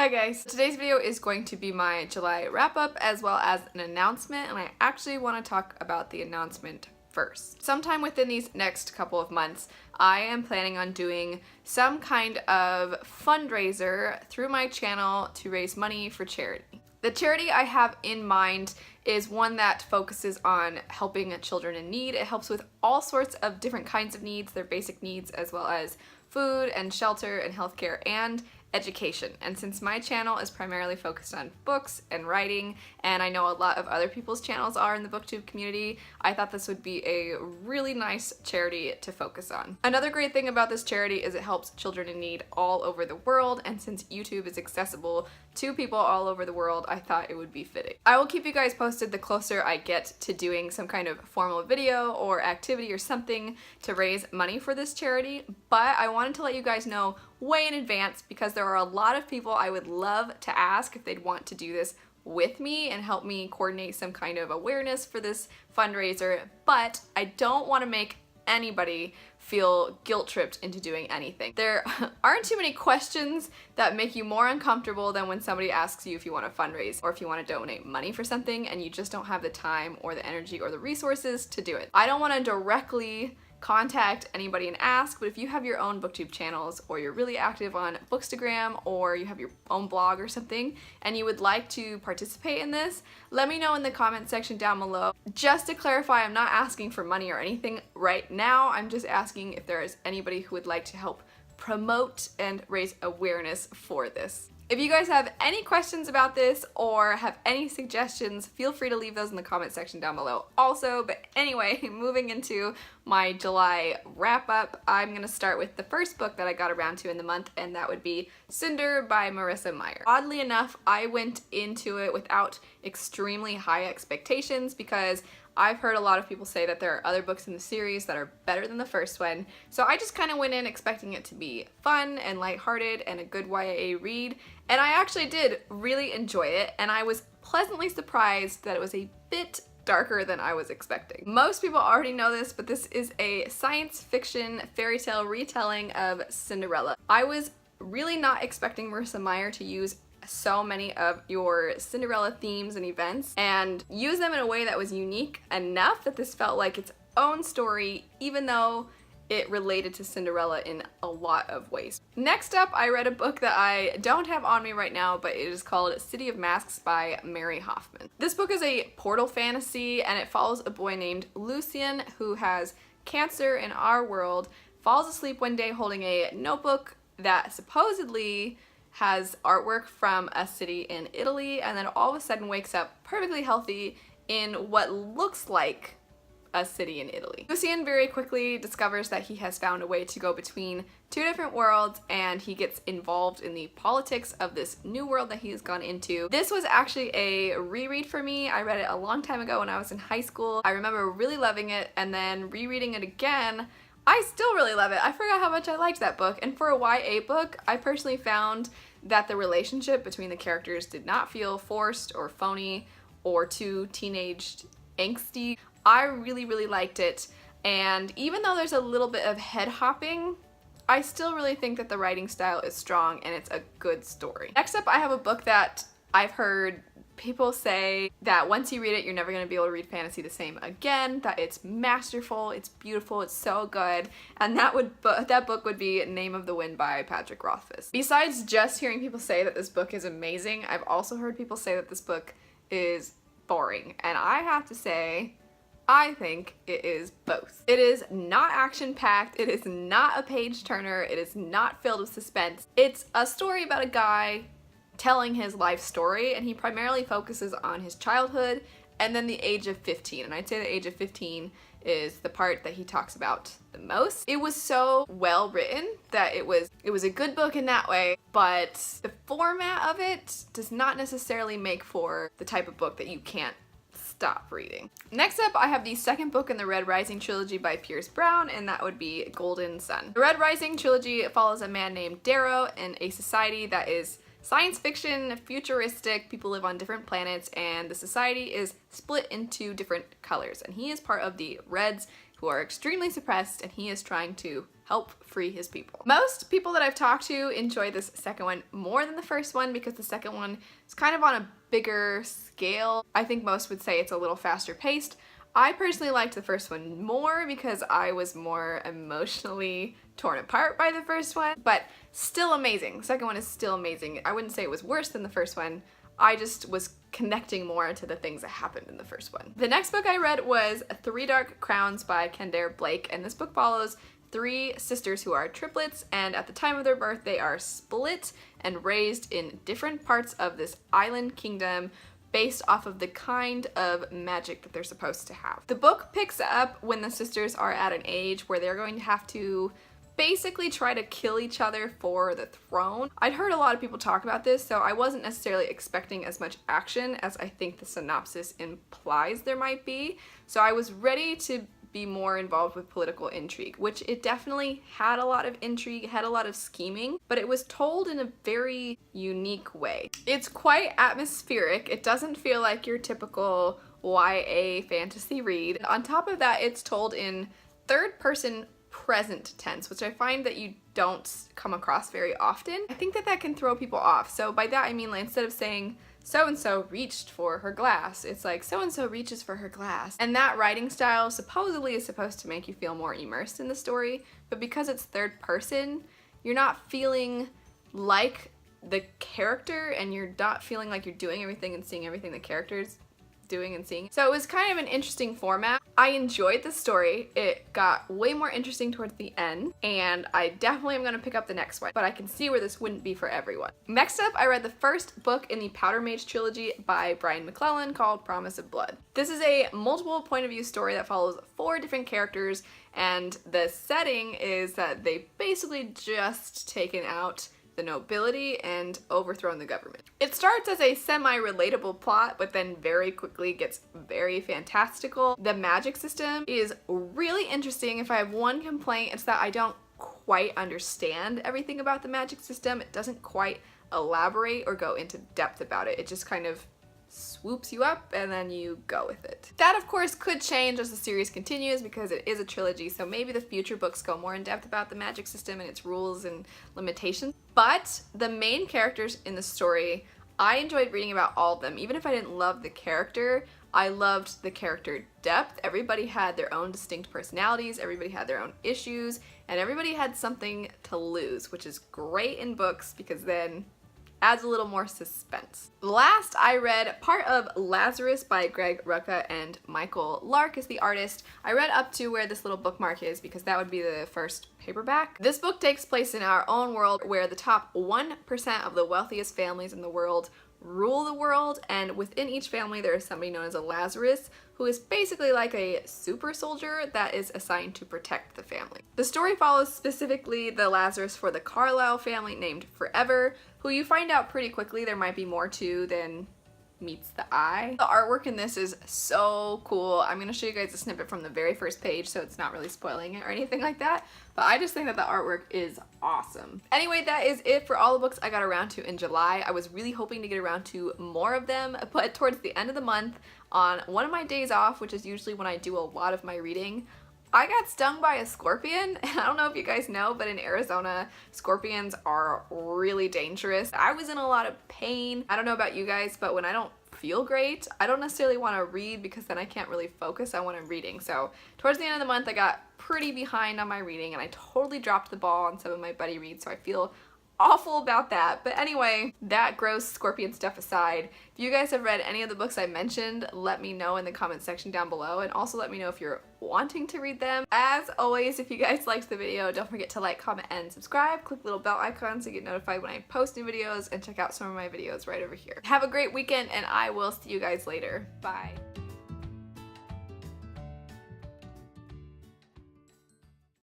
Hi guys, today's video is going to be my July wrap-up as well as an announcement, and I actually want to talk about the announcement first. Sometime within these next couple of months, I am planning on doing some kind of fundraiser through my channel to raise money for charity. The charity I have in mind is one that focuses on helping children in need. It helps with all sorts of different kinds of needs, their basic needs, as well as food and shelter and healthcare and education. And since my channel is primarily focused on books and writing, and I know a lot of other people's channels are in the booktube community, I thought this would be a really nice charity to focus on. Another great thing about this charity is it helps children in need all over the world, and since YouTube is accessible to people all over the world, I thought it would be fitting. I will keep you guys posted the closer I get to doing some kind of formal video or activity or something to raise money for this charity, but I wanted to let you guys know way in advance because there are a lot of people I would love to ask if they'd want to do this with me and help me coordinate some kind of awareness for this fundraiser, but I don't want to make anybody feel guilt-tripped into doing anything. There aren't too many questions that make you more uncomfortable than when somebody asks you if you want to fundraise or if you want to donate money for something and you just don't have the time or the energy or the resources to do it. I don't want to directly contact anybody and ask, but if you have your own booktube channels or you're really active on Bookstagram or you have your own blog or something and you would like to participate in this, let me know in the comment section down below. Just to clarify, I'm not asking for money or anything right now. I'm just asking if there is anybody who would like to help promote and raise awareness for this. If you guys have any questions about this or have any suggestions, feel free to leave those in the comment section down below also. But anyway, moving into my July wrap-up, I'm gonna start with the first book that I got around to in the month, and that would be Cinder by Marissa Meyer. Oddly enough, I went into it without extremely high expectations because I've heard a lot of people say that there are other books in the series that are better than the first one, so I just kind of went in expecting it to be fun and lighthearted and a good YA read, and I actually did really enjoy it, and I was pleasantly surprised that it was a bit darker than I was expecting. Most people already know this, but this is a science fiction fairy tale retelling of Cinderella. I was really not expecting Marissa Meyer to use so many of your Cinderella themes and events and use them in a way that was unique enough that this felt like its own story, even though it related to Cinderella in a lot of ways. Next up, I read a book that I don't have on me right now, but it is called City of Masks by Mary Hoffman. This book is a portal fantasy, and it follows a boy named Lucien who has cancer in our world, falls asleep one day holding a notebook that supposedly has artwork from a city in Italy, and then all of a sudden wakes up perfectly healthy in what looks like a city in Italy. Lucien very quickly discovers that he has found a way to go between two different worlds, and he gets involved in the politics of this new world that he's gone into. This was actually a reread for me. I read it a long time ago when I was in high school. I remember really loving it, and then rereading it again, I still really love it. I forgot how much I liked that book, and for a YA book, I personally found that the relationship between the characters did not feel forced or phony or too teenaged angsty. I really liked it, and even though there's a little bit of head hopping, I still really think that the writing style is strong and it's a good story. Next up, I have a book that I've heard people say that once you read it, you're never going to be able to read fantasy the same again, that it's masterful, it's beautiful, it's so good, and that book would be Name of the Wind by Patrick Rothfuss. Besides just hearing people say that this book is amazing, I've also heard people say that this book is boring, and I have to say, I think it is both. It is not action-packed, it is not a page-turner, it is not filled with suspense. It's a story about a guy telling his life story, and he primarily focuses on his childhood and then the age of 15, and I'd say the age of 15 is the part that he talks about the most. It was so well written that it was a good book in that way, but the format of it does not necessarily make for the type of book that you can't stop reading. Next up, I have the second book in the Red Rising trilogy by Pierce Brown, and that would be Golden Sun. The Red Rising trilogy follows a man named Darrow in a society that is science fiction, futuristic, people live on different planets, and the society is split into different colors, and he is part of the Reds who are extremely suppressed, and he is trying to help free his people. Most people that I've talked to enjoy this second one more than the first one because the second one is kind of on a bigger scale. I think most would say it's a little faster paced. I personally liked the first one more because I was more emotionally torn apart by the first one, but still amazing. The second one is still amazing. I wouldn't say it was worse than the first one. I just was connecting more to the things that happened in the first one. The next book I read was Three Dark Crowns by Kendare Blake, and this book follows three sisters who are triplets, and at the time of their birth they are split and raised in different parts of this island kingdom based off of the kind of magic that they're supposed to have. The book picks up when the sisters are at an age where they're going to have to basically try to kill each other for the throne. I'd heard a lot of people talk about this, so I wasn't necessarily expecting as much action as I think the synopsis implies there might be. So I was ready to be more involved with political intrigue, which it definitely had a lot of intrigue, had a lot of scheming, but it was told in a very unique way. It's quite atmospheric. It doesn't feel like your typical YA fantasy read. On top of that, it's told in third person present tense, which I find that you don't come across very often. I think that that can throw people off. So by that I mean, like, instead of saying so-and-so reached for her glass, it's like so-and-so reaches for her glass. And that writing style supposedly is supposed to make you feel more immersed in the story, but because it's third person, you're not feeling like the character, and you're not feeling like you're doing everything and seeing everything the character's doing and seeing. So it was kind of an interesting format. I enjoyed the story. It got way more interesting towards the end, and I definitely am gonna pick up the next one, but I can see where this wouldn't be for everyone. Next up, I read the first book in the Powder Mage trilogy by Brian McClellan called Promise of Blood. This is a multiple point of view story that follows 4 different characters, and the setting is that they've basically just taken out the nobility and overthrown the government. It starts as a semi-relatable plot, but then very quickly gets very fantastical. The magic system is really interesting. If I have one complaint, it's that I don't quite understand everything about the magic system. It doesn't quite elaborate or go into depth about it. It just kind of swoops you up and then you go with it. That of course could change as the series continues because it is a trilogy, so maybe the future books go more in depth about the magic system and its rules and limitations. But the main characters in the story, I enjoyed reading about all of them. Even if I didn't love the character, I loved the character depth. Everybody had their own distinct personalities, everybody had their own issues, and everybody had something to lose, which is great in books because then adds a little more suspense. Last, I read part of Lazarus by Greg Rucka and Michael Lark is the artist. I read up to where this little bookmark is because that would be the first paperback. This book takes place in our own world where the top 1% of the wealthiest families in the world rule the world, and within each family there is somebody known as a Lazarus, who is basically like a super soldier that is assigned to protect the family. The story follows specifically the Lazarus for the Carlisle family named Forever, who you find out pretty quickly there might be more to than meets the eye. The artwork in this is so cool. I'm gonna show you guys a snippet from the very first page, so it's not really spoiling it or anything like that, but I just think that the artwork is awesome. Anyway, that is it for all the books I got around to in July. I was really hoping to get around to more of them, but towards the end of the month, on one of my days off, which is usually when I do a lot of my reading, I got stung by a scorpion, and I don't know if you guys know, but in Arizona, scorpions are really dangerous. I was in a lot of pain. I don't know about you guys, but when I don't feel great, I don't necessarily want to read because then I can't really focus on what I'm reading. So towards the end of the month, I got pretty behind on my reading, and I totally dropped the ball on some of my buddy reads, so I feel awful about that. But anyway, that gross scorpion stuff aside, if you guys have read any of the books I mentioned, let me know in the comment section down below, and also let me know if you're wanting to read them. As always, if you guys liked the video, don't forget to like, comment, and subscribe. Click the little bell icon so you get notified when I post new videos, and check out some of my videos right over here. Have a great weekend, and I will see you guys later. Bye.